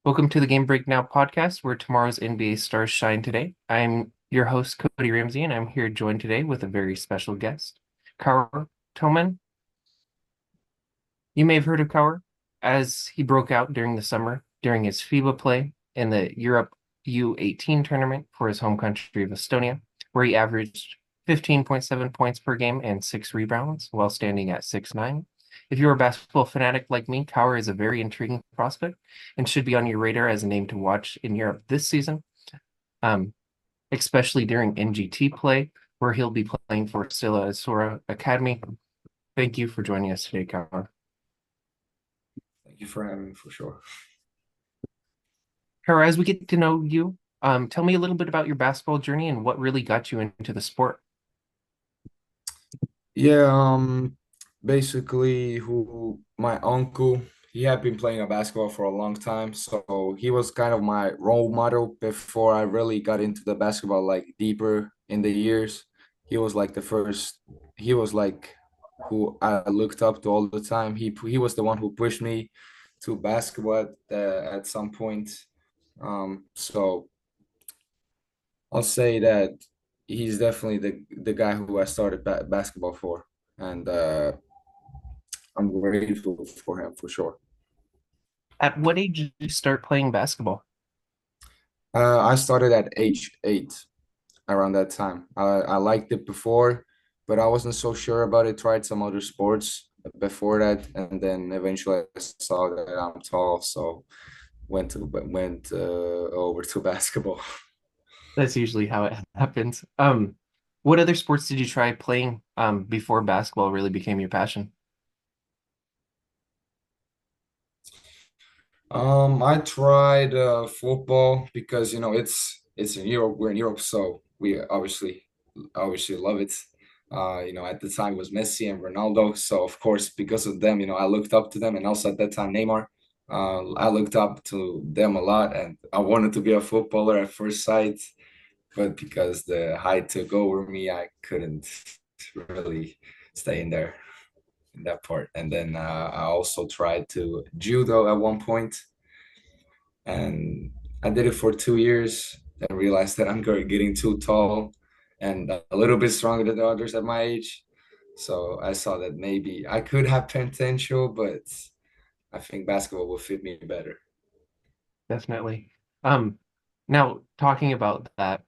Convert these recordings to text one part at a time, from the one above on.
Welcome to the Game Break Now podcast, where tomorrow's NBA stars shine today. I'm your host, Cody Ramsey, and I'm here joined today with a very special guest, Kaur Tomann. You may have heard of Kaur as he broke out during the summer during his FIBA play in the Europe U18 tournament for his home country of Estonia, where he averaged 15.7 points per game and 6 rebounds while standing at 6'9". If you're a basketball fanatic like me, Kaur is a very intriguing prospect and should be on your radar as a name to watch in Europe this season, um, especially during NGT play, where he'll be playing for Stella Azzura Academy. Thank you for joining us today, Kaur. Thank you for having me for sure. Kaur, as we get to know you, tell me a little bit about your basketball journey and what really got you into the sport. Yeah, basically who my uncle, he had been playing a basketball for a long time, so he was kind of my role model before I really got into the basketball like deeper in the years. He was like the first, he was like who I looked up to all the time. He was the one who pushed me to basketball at some point. So I'll say that he's definitely the guy who I started basketball for, and I'm grateful for him for sure. At what age did you start playing basketball? I started at age 8, around that time. I liked it before, but I wasn't so sure about it. Tried some other sports before that, and then eventually I saw that I'm tall, so went over to basketball. That's usually how it happens. What other sports did you try playing before basketball really became your passion? I tried football because it's in Europe. We're in Europe, so we obviously love it. At the time it was Messi and Ronaldo, so of course because of them, I looked up to them, and also at that time Neymar. I looked up to them a lot, and I wanted to be a footballer at first sight, but because the height took over me, I couldn't really stay in that part. And then I also tried to judo at one point, and I did it for 2 years and realized that I'm getting too tall and a little bit stronger than the others at my age. So I saw that maybe I could have potential, but I think basketball will fit me better. Definitely. Um, Now talking about that,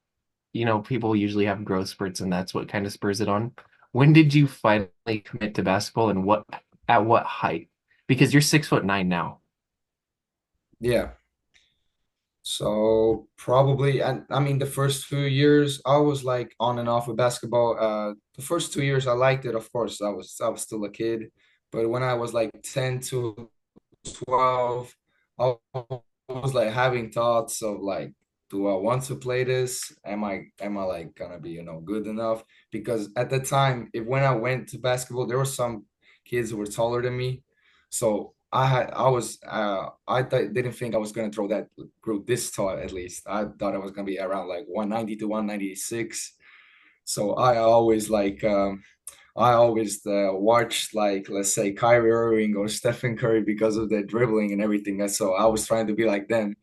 people usually have growth spurts and that's what kind of spurs it on. When did you finally commit to basketball and at what height? Because you're 6'9" now. Yeah. So probably, and I mean, the first few years I was like on and off with basketball. The first 2 years I liked it, of course. I was still a kid, but when I was like 10 to 12, I was like having thoughts of like, do I want to play this? Am I like gonna be, good enough? Because at the time, if when I went to basketball, there were some kids who were taller than me. So didn't think I was gonna throw that group this tall at least. I thought I was gonna be around like 190 to 196. So I always watched, like, let's say Kyrie Irving or Stephen Curry because of their dribbling and everything. And so I was trying to be like them.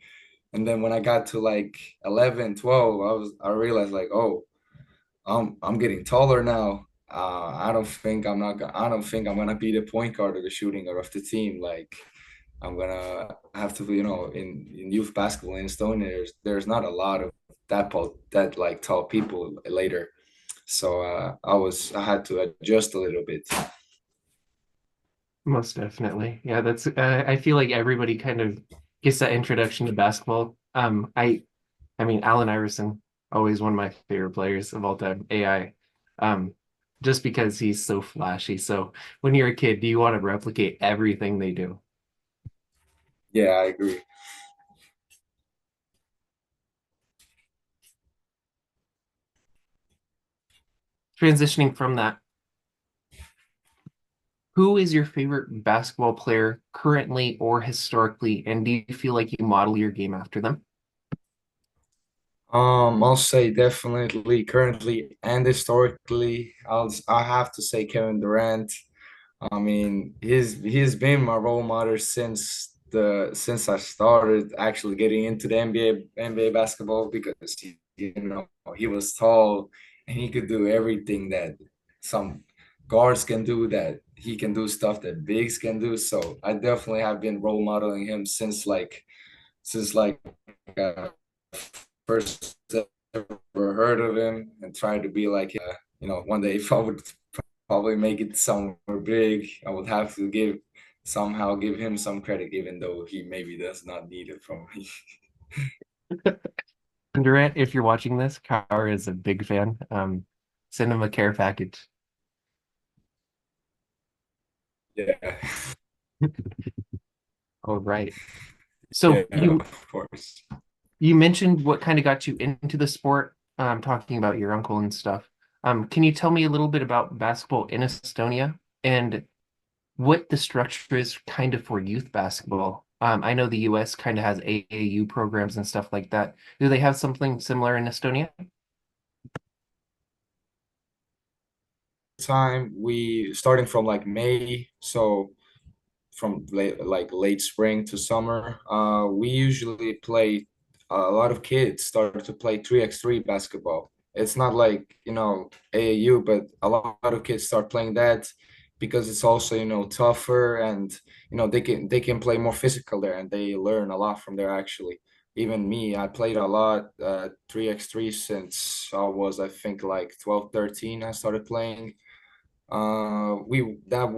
And then when I got to like 11, 12, I realized like, oh, I'm getting taller now. I don't think I'm gonna be the point guard or the shooting guard of the team. Like, I'm gonna have to, in youth basketball in Estonia, there's not a lot of that like tall people later. So I had to adjust a little bit. Most definitely. Yeah, that's I feel like everybody kind of gets that introduction to basketball. I mean Allen Iverson, always one of my favorite players of all time, AI. Um, just because he's so flashy. So when you're a kid, do you want to replicate everything they do? Yeah, I agree. Transitioning from that, who is your favorite basketball player currently or historically, and do you feel like you model your game after them? I'll say definitely currently and historically, I have to say Kevin Durant. I mean, he's been my role model since the since I started actually getting into the NBA basketball because he was tall and he could do everything that some guards can do, that he can do stuff that bigs can do. So I definitely have been role modeling him since uh, first ever heard of him and tried to be like one day if I would probably make it somewhere big, I would have to somehow give him some credit, even though he maybe does not need it from me. Durant, if you're watching this, Kaur is a big fan. Send him a care package. Yeah, All right. yeah, So of course. you mentioned what kind of got you into the sport, talking about your uncle and stuff. Can you tell me a little bit about basketball in Estonia and what the structure is kind of for youth basketball? I know the US kind of has AAU programs and stuff like that. Do they have something similar in Estonia? Time we starting from like May, so from late spring to summer. We usually play a lot of kids start to play 3x3 basketball. It's not like, AAU, but a lot of kids start playing that because it's also, tougher and they can play more physical there and they learn a lot from there actually. Even me, I played a lot 3x3 since I think like 12, 13. I started playing. We that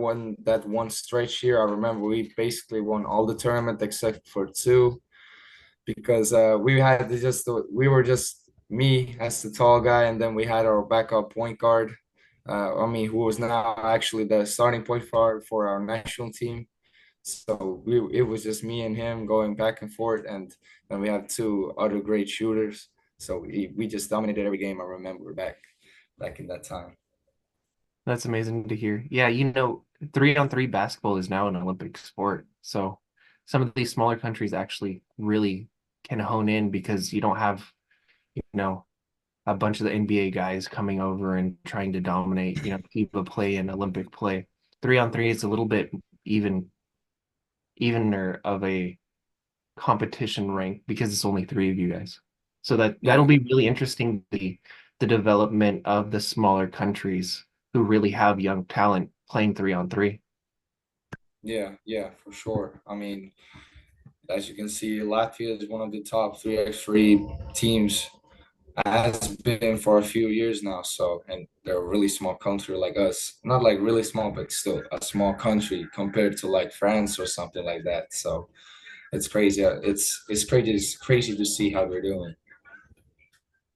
one stretch here, I remember we basically won all the tournament except for two because we were just me as the tall guy, and then we had our backup point guard. Who was now actually the starting point guard for our national team. So it was just me and him going back and forth, and then we have two other great shooters. So we just dominated every game. I remember back in that time. That's amazing to hear. Yeah, 3-on-3 basketball is now an Olympic sport. So some of these smaller countries actually really can hone in because you don't have, you know, a bunch of the NBA guys coming over and trying to dominate, FIBA play and Olympic play. 3-on-3 is a little bit evener of a competition rank because it's only three of you guys. So that'll Yeah. be really interesting, the development of the smaller countries who really have young talent playing 3-on-3. Yeah, yeah, for sure. As you can see, Latvia is one of the top 3x3 teams, has been for a few years now. So, and they're a really small country like us. Not like really small, but still a small country compared to like France or something like that. So it's crazy. It's crazy to see how they're doing.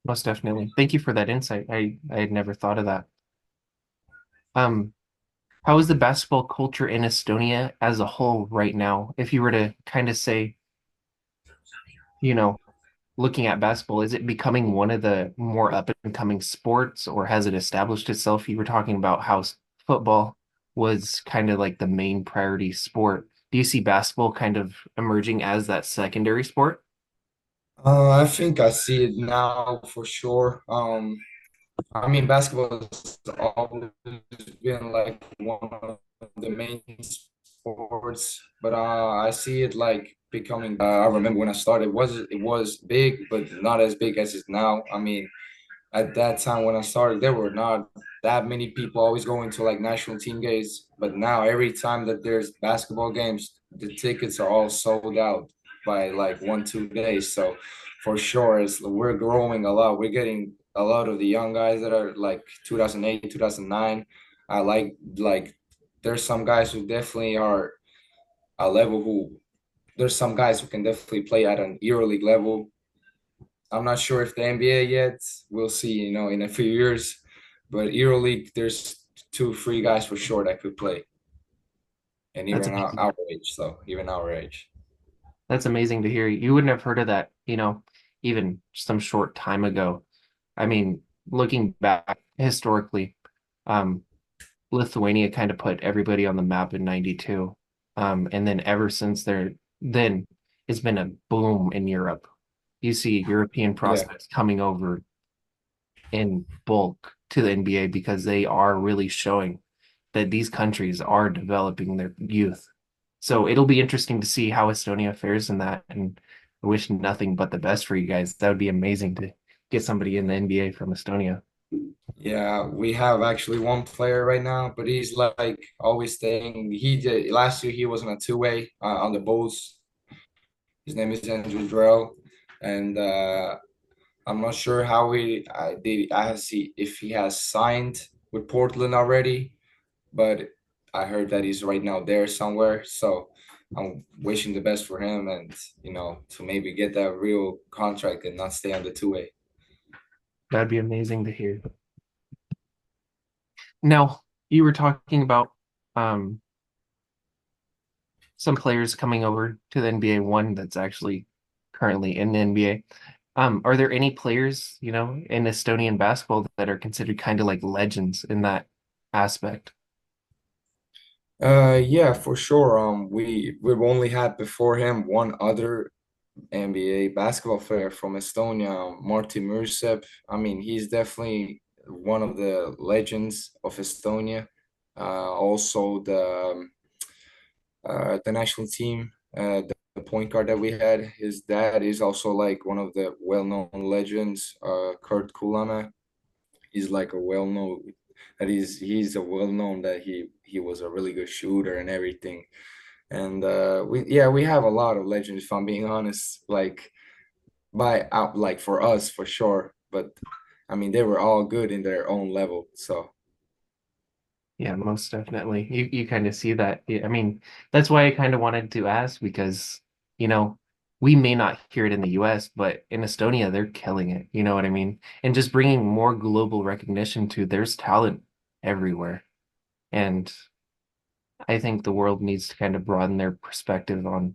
Most definitely. Thank you for that insight. I had never thought of that. Um, how is the basketball culture in Estonia as a whole right now? If you were to kind of say, you know, looking at basketball, is it becoming one of the more up and coming sports, or has it established itself? You were talking about how football was kind of like the main priority sport. Do you see basketball kind of emerging as that secondary sport? I think I see it now for sure. Basketball has always been like one of the main sports, but I see it like becoming. I remember when I started, it was big, but not as big as it's now. At that time when I started, there were not that many people always going to like national team games. But now every time that there's basketball games, the tickets are all sold out by like 1, 2 days. So for sure, we're growing a lot. We're getting a lot of the young guys that are like 2008, 2009. I like there's some guys who definitely are a level who there's some guys who can definitely play at an EuroLeague level. I'm not sure if the NBA yet. We'll see, in a few years. But EuroLeague, there's two, three guys for sure that could play, and That's even amazing. our age. So even our age. That's amazing to hear. You wouldn't have heard of that, even some short time ago. I mean, looking back historically, um, Lithuania kind of put everybody on the map in 92. And then ever since then it's been a boom in Europe. You see European Yeah, prospects coming over in bulk to the NBA because they are really showing that these countries are developing their youth. So it'll be interesting to see how Estonia fares in that. And I wish nothing but the best for you guys. That would be amazing to get somebody in the NBA from Estonia. Yeah, we have actually one player right now, but he's like always staying. He did last year. He was on a two-way on the Bulls. His name is Andrew Drell, and I'm not sure how he did. I see if he has signed with Portland already, but I heard that he's right now there somewhere. So I'm wishing the best for him, and to maybe get that real contract and not stay on the two-way. That'd be amazing to hear. Now, you were talking about um, some players coming over to the NBA, one that's actually currently in the NBA. Are there any players, in Estonian basketball that are considered kind of like legends in that aspect? Yeah, for sure. We've only had before him one other NBA basketball player from Estonia, Martti Mürsep. I mean, he's definitely one of the legends of Estonia. Also, the national team, the point guard that we had, his dad is also like one of the well-known legends. Kurt Kullamäe, he's like a well-known that he's a well-known that he was a really good shooter and everything. And we have a lot of legends, if I'm being honest. Like by out like for us for sure, but I mean they were all good in their own level. So Yeah, most definitely. You kind of see that. I mean, that's why I kind of wanted to ask because, you know, we may not hear it in the US, but in Estonia, they're killing it. You know what I mean? And just bringing more global recognition to there's talent everywhere. And I think the world needs to kind of broaden their perspective on,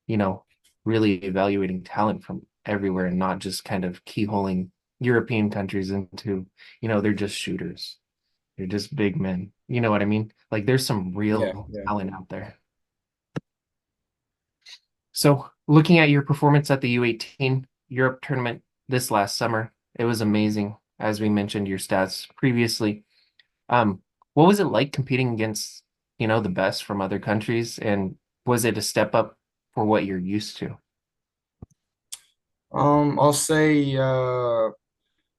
you know, really evaluating talent from everywhere and not just kind of keyholing European countries into, they're just shooters. They're just big men. You know what I mean? Like there's some yeah, real yeah. talent out there. So looking at your performance at the U18 Europe tournament this last summer, it was amazing. As we mentioned your stats previously. Um, what was it like competing against, the best from other countries? And was it a step up for what you're used to? I'll say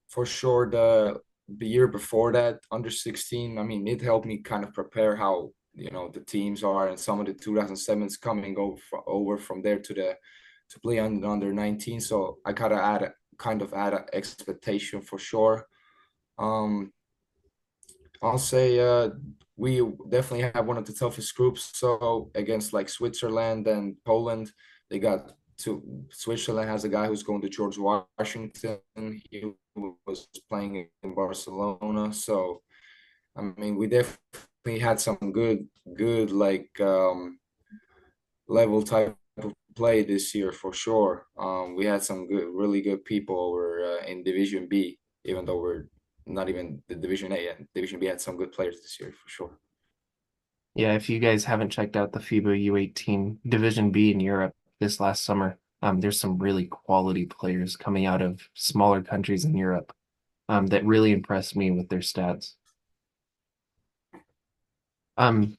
for sure the year before that, under 16, I mean it helped me kind of prepare how the teams are and some of the 2007s coming over from there to play under 19. So I kind of add an expectation for sure. Um, I'll say we definitely have one of the toughest groups. So against like Switzerland and Poland, they got to Switzerland has a guy who's going to George Washington. He was playing in Barcelona. So I mean, we definitely had some good like level type of play this year for sure. We had some really good people over in Division B, even though we're not even the Division A, and Division B had some good players this year for sure. Yeah, if you guys haven't checked out the FIBA U18 Division B in Europe this last summer, there's some really quality players coming out of smaller countries in Europe, that really impressed me with their stats. Um,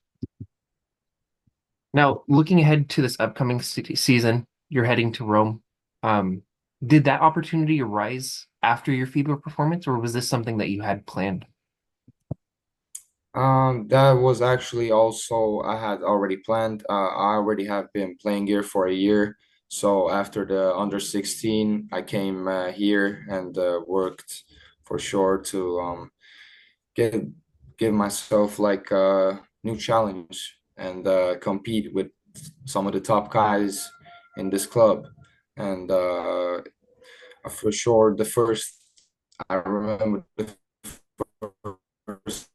Now, looking ahead to this upcoming season, you're heading to Rome. Um, did that opportunity arise after your FIBA performance, or was this something that you had planned? That was actually also I had already planned. I already have been playing here for a year. So after the under 16, I came here and worked for sure to get give myself like a new challenge and compete with some of the top guys in this club. And for sure, the first I remember the first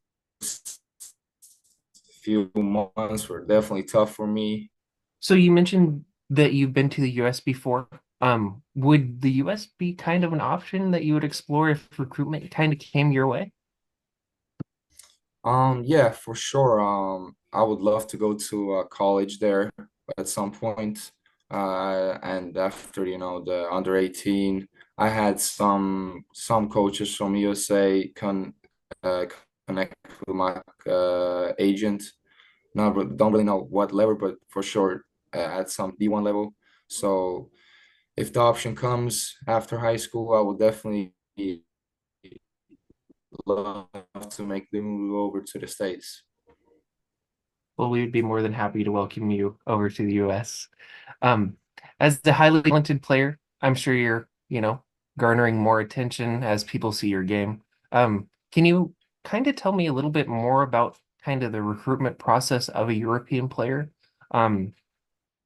few months were definitely tough for me. So you mentioned that you've been to the US before. Would the US be kind of an option that you would explore if recruitment kind of came your way? Yeah, for sure. I would love to go to college there at some point. And after, the under 18, I had some coaches from USA connect with my agent. not don't really know what level, but for sure at some D1 level. So if the option comes after high school, I will definitely love to make the move over to the States. Well, we would be more than happy to welcome you over to the US. Um, as a highly talented player, I'm sure you're, garnering more attention as people see your game. Can you kind of tell me a little bit more about kind of the recruitment process of a European player? Um,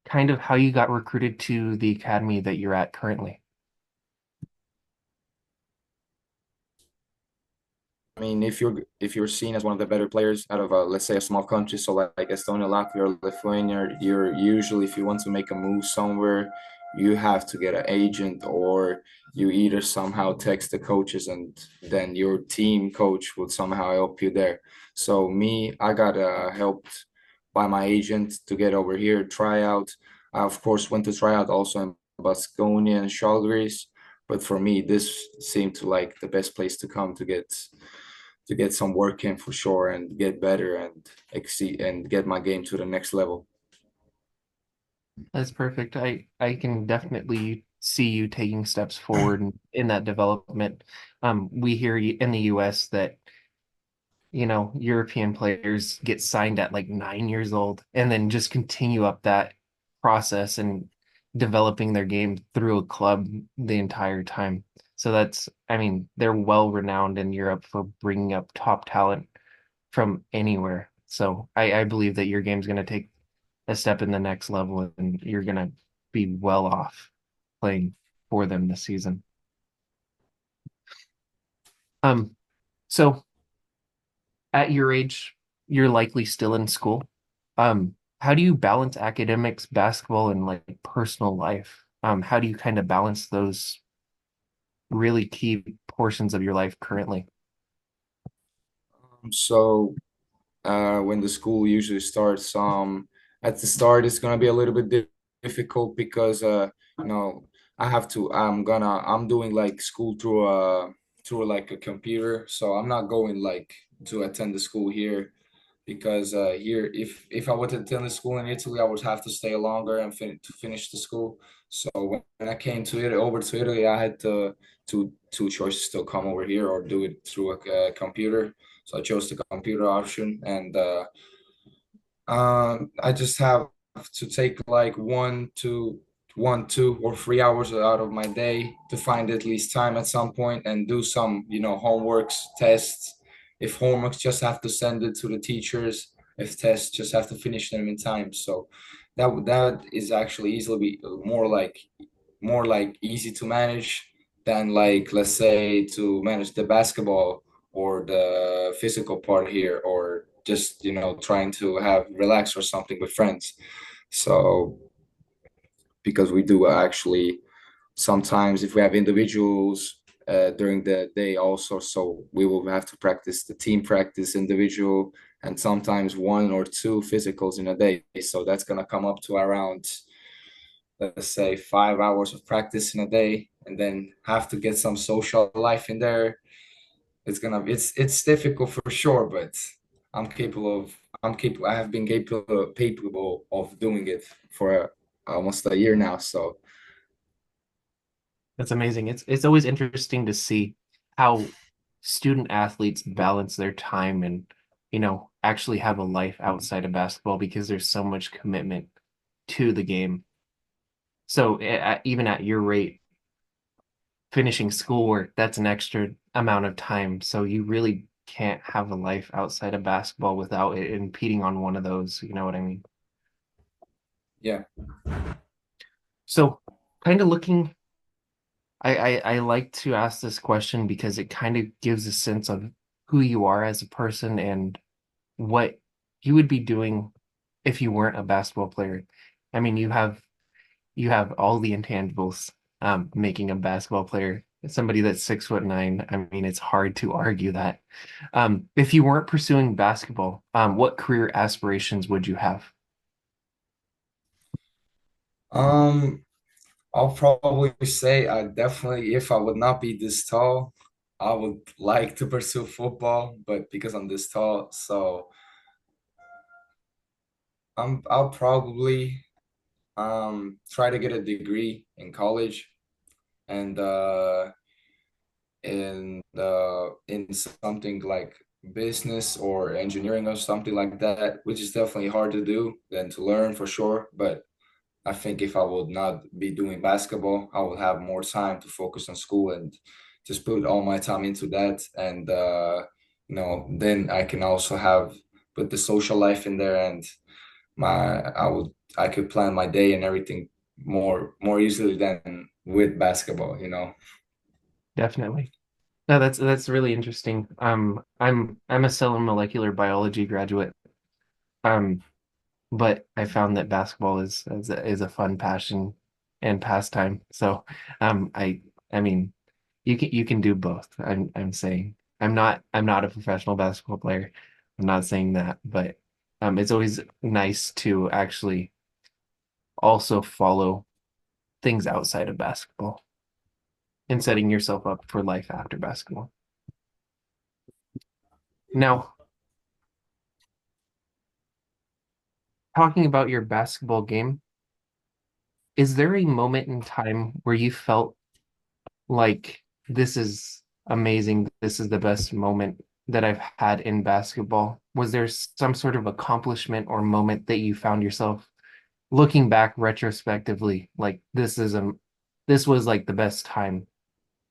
kind of how you got recruited to the academy that you're at currently. I mean, if you're seen as one of the better players out of let's say a small country, so like Estonia, Latvia, or Lithuania, you're usually if you want to make a move somewhere, you have to get an agent or you either somehow text the coaches and then your team coach would somehow help you there. So me, I got helped by my agent to get over here, try out. I of course went to try out also in Baskonia and Žalgiris, but for me, this seemed to like the best place to come to get some work in for sure and get better and exceed and get my game to the next level. That's perfect. I can definitely see you taking steps forward in that development. We hear in the US that European players get signed at like 9 years old and then just continue up that process and developing their game through a club the entire time. So I mean, they're well renowned in Europe for bringing up top talent from anywhere. So I believe that your game's going to take a step in the next level and you're going to be well off playing for them this season. Um, so at your age, you're likely still in school. How do you balance academics, basketball, and like personal life? How do you kind of balance those really key portions of your life currently? So when the school usually starts, at the start it's gonna be a little bit difficult because you know I have to I'm doing like school through like a computer, so I'm not going like to attend the school here because here if I were to attend the school in Italy, I would have to stay longer and to finish the school. So when I came to it over to Italy, I had two choices to come over here or do it through a computer. So I chose the computer option, and I just have to take like 2 or 3 hours out of my day to find at least time at some point and do some, homeworks, tests. If homeworks, just have to send it to the teachers. If tests, just have to finish them in time. So that is actually easily more like easy to manage than like let's say to manage the basketball or the physical part here or just trying to have relax or something with friends. So because we do actually sometimes if we have individuals during the day also, so we will have to practice the team practice individual and sometimes 1 or 2 physicals in a day, so that's going to come up to around let's say 5 hours of practice in a day and then have to get some social life in there. It's difficult for sure, but I have been capable of doing it for almost a year now. So That's amazing. It's always interesting to see how student athletes balance their time and, actually have a life outside of basketball because there's so much commitment to the game. So even at your rate, finishing schoolwork, that's an extra amount of time. So you really can't have a life outside of basketball without it impeding on one of those. You know what I mean? yeah. So kind of looking, I like to ask this question because it kind of gives a sense of who you are as a person and what you would be doing if you weren't a basketball player. I mean, you have all the intangibles making a basketball player. Somebody that's 6'9", I mean, it's hard to argue that. If you weren't pursuing basketball, what career aspirations would you have? Um, I'll probably say I definitely, if I would not be this tall, I would like to pursue football, but because I'm this tall, so I'll probably try to get a degree in college and in something like business or engineering or something like that, which is definitely hard to do than to learn for sure. But I think if I would not be doing basketball, I would have more time to focus on school and just put all my time into that. And then I can also have put the social life in there, and I could plan my day and everything more easily than with basketball. Definitely. No, that's really interesting. I'm a cell and molecular biology graduate. Um, but I found that basketball is a fun passion and pastime. So, I mean, you can do both. I'm saying I'm not a professional basketball player. I'm not saying that, but it's always nice to actually also follow things outside of basketball and setting yourself up for life after basketball. Now, talking about your basketball game, is there a moment in time where you felt like this is amazing? This is the best moment that I've had in basketball. Was there some sort of accomplishment or moment that you found yourself looking back retrospectively, like this was like the best time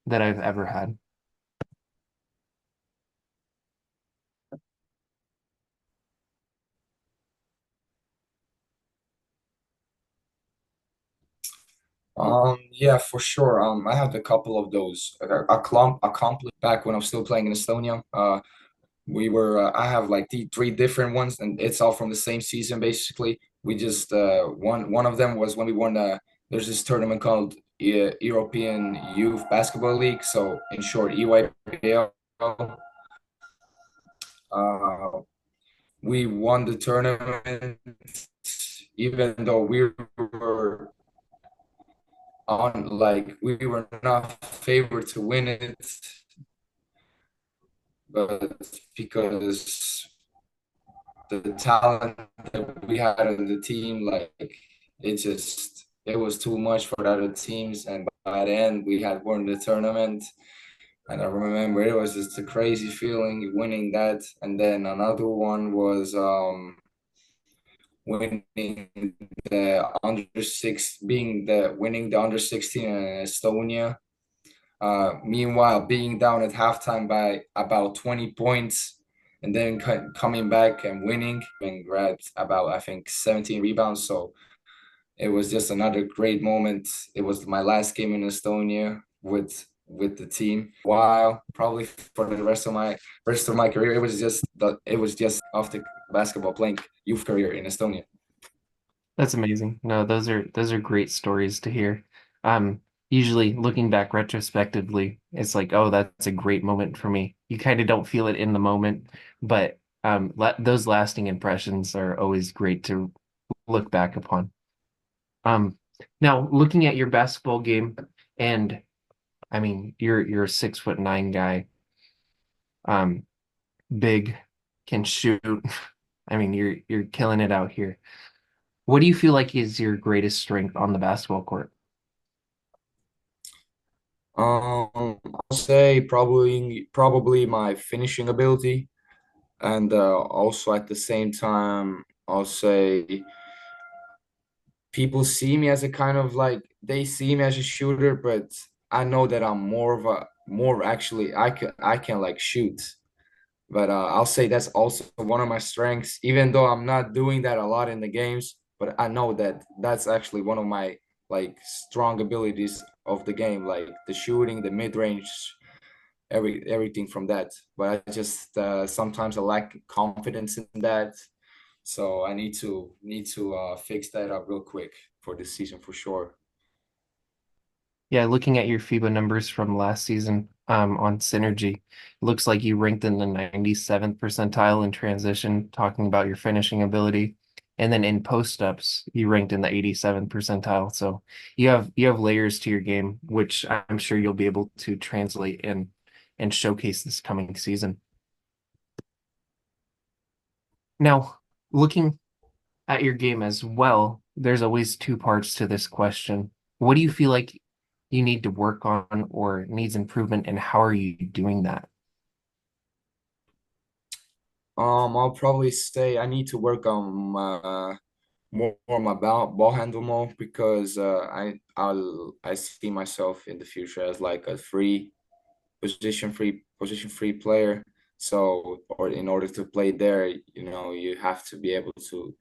that I've ever had? Yeah, for sure. I have a couple of those. A clump accomplished back when I was still playing in Estonia. I have like the three different ones, and it's all from the same season basically. We just one of them was when we won. There's this tournament called European Youth Basketball League, so in short, EYBL. Uh, we won the tournament, even though we were not favored to win it, but because the talent that we had on the team, like it was too much for the other teams. And by the end, we had won the tournament. And I remember it was just a crazy feeling winning that. And then another one was winning winning the under 16 in Estonia. Meanwhile, being down at halftime by about 20 points and then coming back and winning and grabbed about, I think, 17 rebounds. So it was just another great moment. It was my last game in Estonia with the team. While probably for the rest of my career, it was just off the basketball playing youth career in Estonia. That's amazing. No, those are great stories to hear. Usually looking back retrospectively, it's like, oh, that's a great moment for me. You kind of don't feel it in the moment, but la those lasting impressions are always great to look back upon. Um, Now looking at your basketball game, and I mean, you're a 6'9" guy, um, big, can shoot. I mean, you're killing it out here. What do you feel like is your greatest strength on the basketball court? I'll say probably my finishing ability, and also at the same time, I'll say people see me as a kind of like they see me as a shooter, but I know that I'm more actually I can like shoot. But I'll say that's also one of my strengths, even though I'm not doing that a lot in the games. But I know that that's actually one of my like strong abilities of the game, like the shooting, the mid range, everything from that. But I just sometimes I lack confidence in that, so I need to fix that up real quick for this season for sure. Yeah, looking at your FIBA numbers from last season, on Synergy, it looks like you ranked in the 97th percentile in transition, talking about your finishing ability. And then in post-ups, you ranked in the 87th percentile. So you have layers to your game, which I'm sure you'll be able to translate in and showcase this coming season. Now, looking at your game as well, there's always two parts to this question. What do you feel like you need to work on or needs improvement, and how are you doing that? I'll probably say I need to work on more my ball handle more because I see myself in the future as like a position free player. So, or in order to play there, you have to be able to,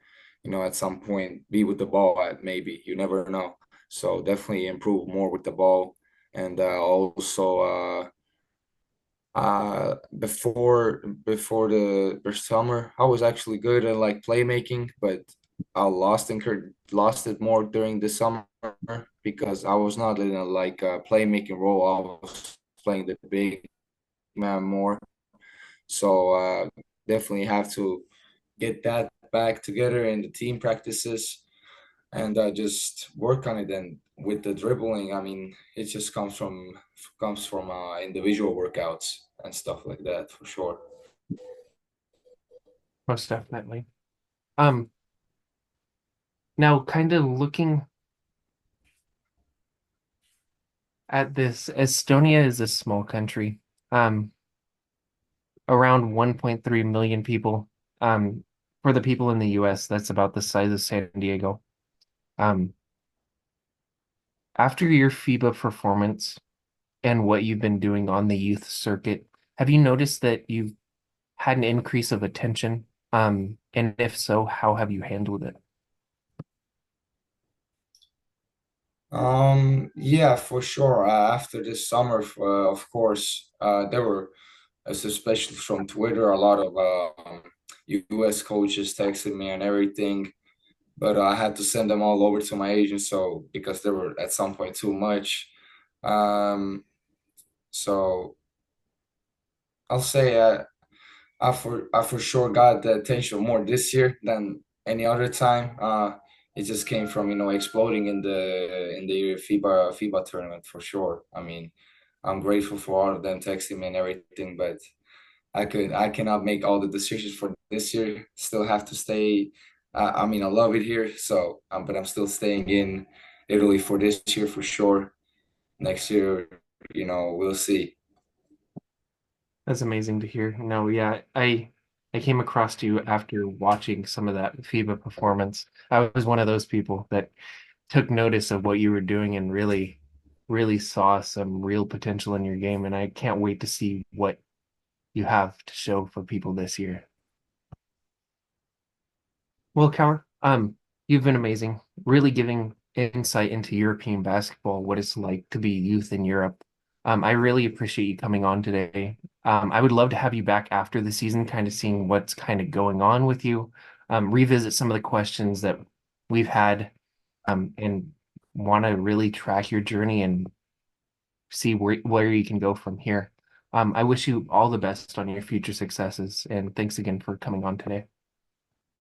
at some point be with the ball. Maybe you never know. So definitely improve more with the ball, and also before the summer, I was actually good at like playmaking, but I lost it more during the summer because I was not in a like a playmaking role. I was playing the big man more. So definitely have to get that back together in the team practices and just work on it. And with the dribbling, I mean, it just comes from individual workouts and stuff like that for sure. Most definitely. Um, Now kind of looking at this, Estonia is a small country, um, around 1.3 million people. Um, for the people in the US, that's about the size of San Diego. Um, After your FIBA performance and what you've been doing on the youth circuit, have you noticed that you've had an increase of attention? And if so, how have you handled it? Yeah, for sure. After this summer, of course, there were, especially from Twitter, a lot of US coaches texting me and everything, but I had to send them all over to my agent, so because they were at some point too much. Um, so I'll say I for sure got the attention more this year than any other time. It just came from exploding in the FIBA tournament for sure. I mean, I'm grateful for all of them texting me and everything, but I cannot make all the decisions for this year. Still have to stay. I mean, I love it here, so but I'm still staying in Italy for this year for sure. Next year, we'll see. That's amazing to hear. No, yeah, I came across you after watching some of that FIBA performance. I was one of those people that took notice of what you were doing and really saw some real potential in your game, and I can't wait to see what you have to show for people this year. Well, Kaur, you've been amazing, really giving insight into European basketball, what it's like to be youth in Europe. I really appreciate you coming on today. I would love to have you back after the season, kind of seeing what's kind of going on with you, revisit some of the questions that we've had, and want to really track your journey and see where you can go from here. I wish you all the best on your future successes, and thanks again for coming on today.